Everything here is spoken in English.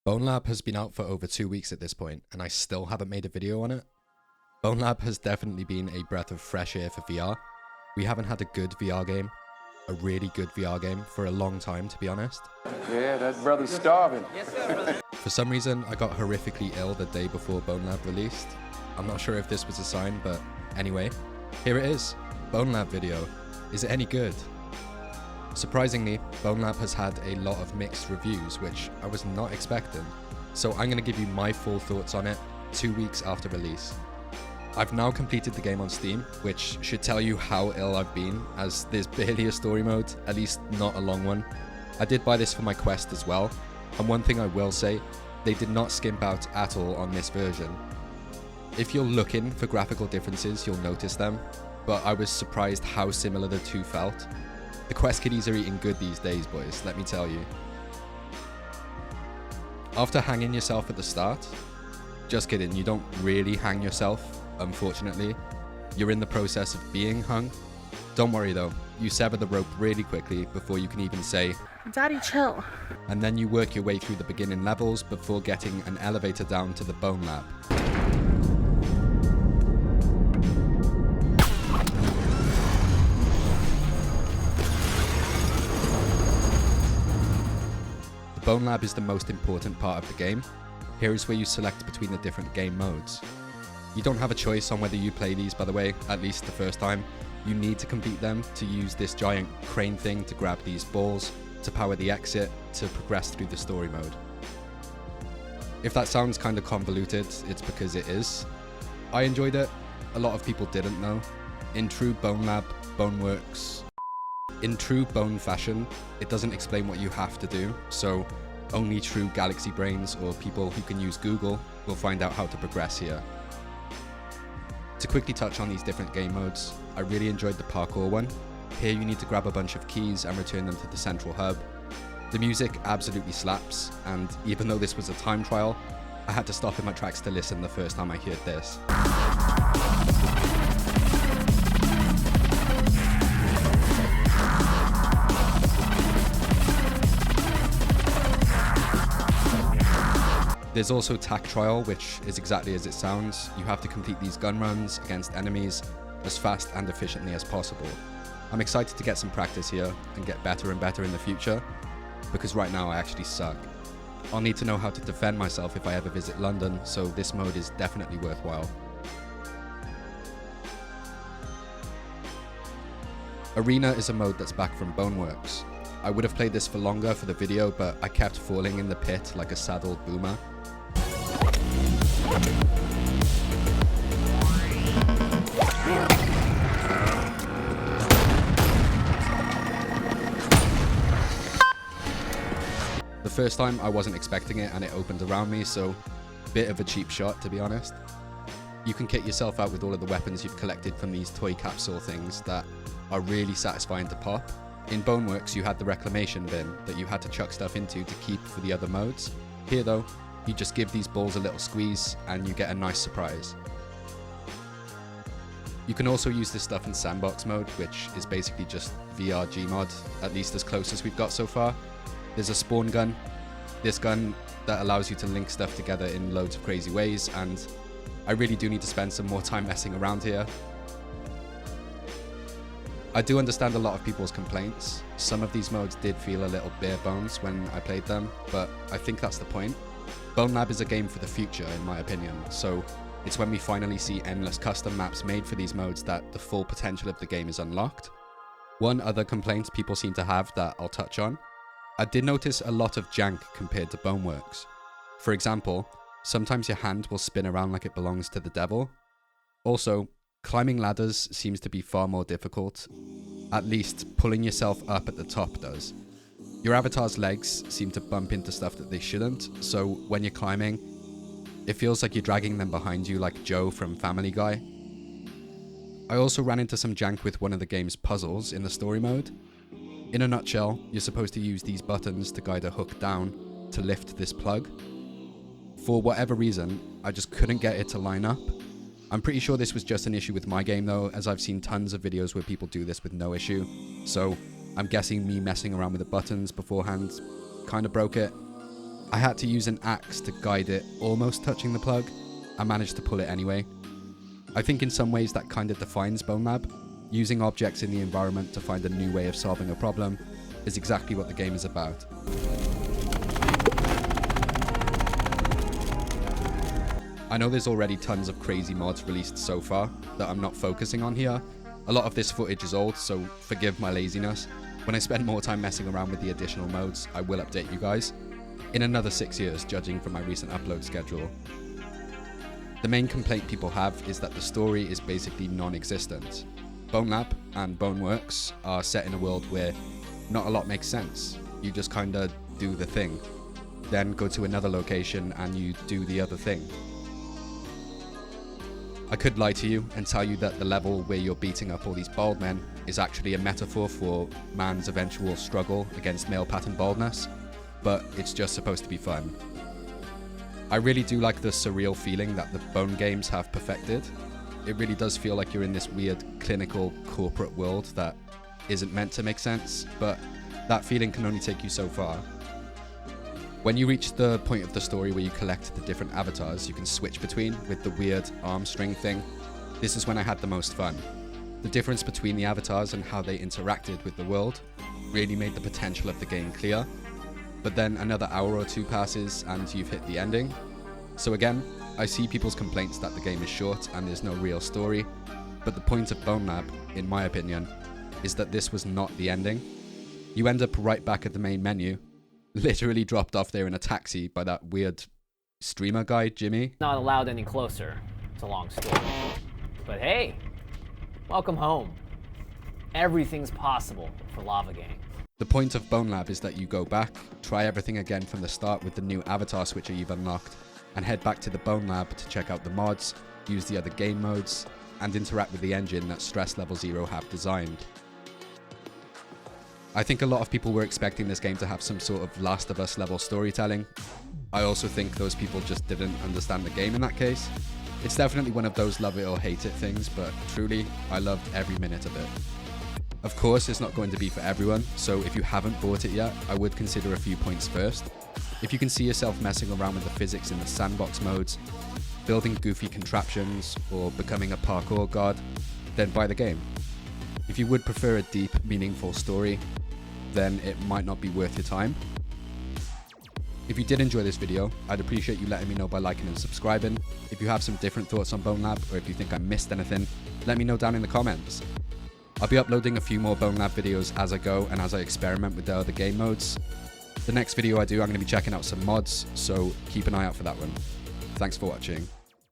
BONELAB has been out for over 2 weeks at this point, and I still haven't made a video on it. BONELAB has definitely been a breath of fresh air for VR. We haven't had a good VR game, a really good VR game, for a long time, to be honest. Yeah, that brother's starving. Yes, sir. For some reason, I got horrifically ill the day before BONELAB released. I'm not sure if this was a sign, but anyway, here it is. BONELAB video. Is it any good? Surprisingly, BONELAB has had a lot of mixed reviews, which I was not expecting. So I'm going to give you my full thoughts on it 2 weeks after release. I've now completed the game on Steam, which should tell you how ill I've been, as there's barely a story mode, at least not a long one. I did buy this for my Quest as well, and one thing I will say, they did not skimp out at all on this version. If you're looking for graphical differences, you'll notice them, but I was surprised how similar the two felt. The Quest kiddies are eating good these days, boys, let me tell you. After hanging yourself at the start, just kidding, you don't really hang yourself, unfortunately. You're in the process of being hung. Don't worry though, you sever the rope really quickly before you can even say, Daddy, chill. and then you work your way through the beginning levels before getting an elevator down to the BONELAB. The BONELAB is the most important part of the game. Here is where you select between the different game modes. You don't have a choice on whether you play these, by the way, at least the first time. You need to complete them to use this giant crane thing to grab these balls, to power the exit, to progress through the story mode. If that sounds kind of convoluted, it's because it is. I enjoyed it. A lot of people didn't though. In true BONELAB, BONEWORKS, in true Bone fashion, it doesn't explain what you have to do, so only true galaxy brains or people who can use Google will find out how to progress here. To quickly touch on these different game modes, I really enjoyed the parkour one. Here you need to grab a bunch of keys and return them to the central hub. The music absolutely slaps, and even though this was a time trial, I had to stop in my tracks to listen the first time I heard this. There's also Tac Trial, which is exactly as it sounds. You have to complete these gun runs against enemies as fast and efficiently as possible. I'm excited to get some practice here and get better and better in the future, because right now I actually suck. I'll need to know how to defend myself if I ever visit London, so this mode is definitely worthwhile. Arena is a mode that's back from BONEWORKS. I would have played this for longer for the video, but I kept falling in the pit like a saddled boomer. The first time I wasn't expecting it and it opened around me, so bit of a cheap shot to be honest. You can kit yourself out with all of the weapons you've collected from these toy capsule things that are really satisfying to pop. In BONEWORKS you had the reclamation bin that you had to chuck stuff into to keep for the other modes. Here though, you just give these balls a little squeeze and you get a nice surprise. You can also use this stuff in sandbox mode, which is basically just VR Gmod, at least as close as we've got so far. There's a spawn gun, this gun that allows you to link stuff together in loads of crazy ways, and I really do need to spend some more time messing around here. I do understand a lot of people's complaints. Some of these modes did feel a little bare bones when I played them, but I think that's the point. BONELAB is a game for the future in my opinion, so it's when we finally see endless custom maps made for these modes that the full potential of the game is unlocked. One other complaint people seem to have that I'll touch on. I did notice a lot of jank compared to BONEWORKS. For example, sometimes your hand will spin around like it belongs to the devil. Also, climbing ladders seems to be far more difficult. At least pulling yourself up at the top does. Your avatar's legs seem to bump into stuff that they shouldn't, so when you're climbing, it feels like you're dragging them behind you like Joe from Family Guy. I also ran into some jank with one of the game's puzzles in the story mode. In a nutshell, you're supposed to use these buttons to guide a hook down to lift this plug. For whatever reason, I just couldn't get it to line up. I'm pretty sure this was just an issue with my game though, as I've seen tons of videos where people do this with no issue, so I'm guessing me messing around with the buttons beforehand kind of broke it. I had to use an axe to guide it almost touching the plug. I managed to pull it anyway. I think in some ways that kind of defines BONELAB. Using objects in the environment to find a new way of solving a problem is exactly what the game is about. I know there's already tons of crazy mods released so far that I'm not focusing on here. A lot of this footage is old, so forgive my laziness. When I spend more time messing around with the additional modes, I will update you guys. In another 6 years, judging from my recent upload schedule. The main complaint people have is that the story is basically non-existent. BONELAB and BONEWORKS are set in a world where not a lot makes sense. You just kinda do the thing, then go to another location and you do the other thing. I could lie to you and tell you that the level where you're beating up all these bald men is actually a metaphor for man's eventual struggle against male pattern baldness, but it's just supposed to be fun. I really do like the surreal feeling that the Bone games have perfected. It really does feel like you're in this weird, clinical, corporate world that isn't meant to make sense, but that feeling can only take you so far. When you reach the point of the story where you collect the different avatars you can switch between with the weird arm string thing, this is when I had the most fun. The difference between the avatars and how they interacted with the world really made the potential of the game clear. But then another hour or two passes and you've hit the ending. So again, I see people's complaints that the game is short and there's no real story, but the point of BONELAB, in my opinion, is that this was not the ending. You end up right back at the main menu, literally dropped off there in a taxi by that weird streamer guy, Jimmy. Not allowed any closer. It's a long story. But hey, welcome home. Everything's possible for Lava Gang. The point of BONELAB is that you go back, try everything again from the start with the new avatar switcher you've unlocked, and head back to the BONELAB to check out the mods, use the other game modes, and interact with the engine that Stress Level Zero have designed. I think a lot of people were expecting this game to have some sort of Last of Us level storytelling. I also think those people just didn't understand the game in that case. It's definitely one of those love it or hate it things, but truly, I loved every minute of it. Of course, it's not going to be for everyone, so if you haven't bought it yet, I would consider a few points first. If you can see yourself messing around with the physics in the sandbox modes, building goofy contraptions, or becoming a parkour god, then buy the game. If you would prefer a deep, meaningful story, then it might not be worth your time. If you did enjoy this video, I'd appreciate you letting me know by liking and subscribing. If you have some different thoughts on BONELAB, or if you think I missed anything, let me know down in the comments. I'll be uploading a few more BONELAB videos as I go and as I experiment with the other game modes. The next video I do, I'm going to be checking out some mods, so keep an eye out for that one. Thanks for watching.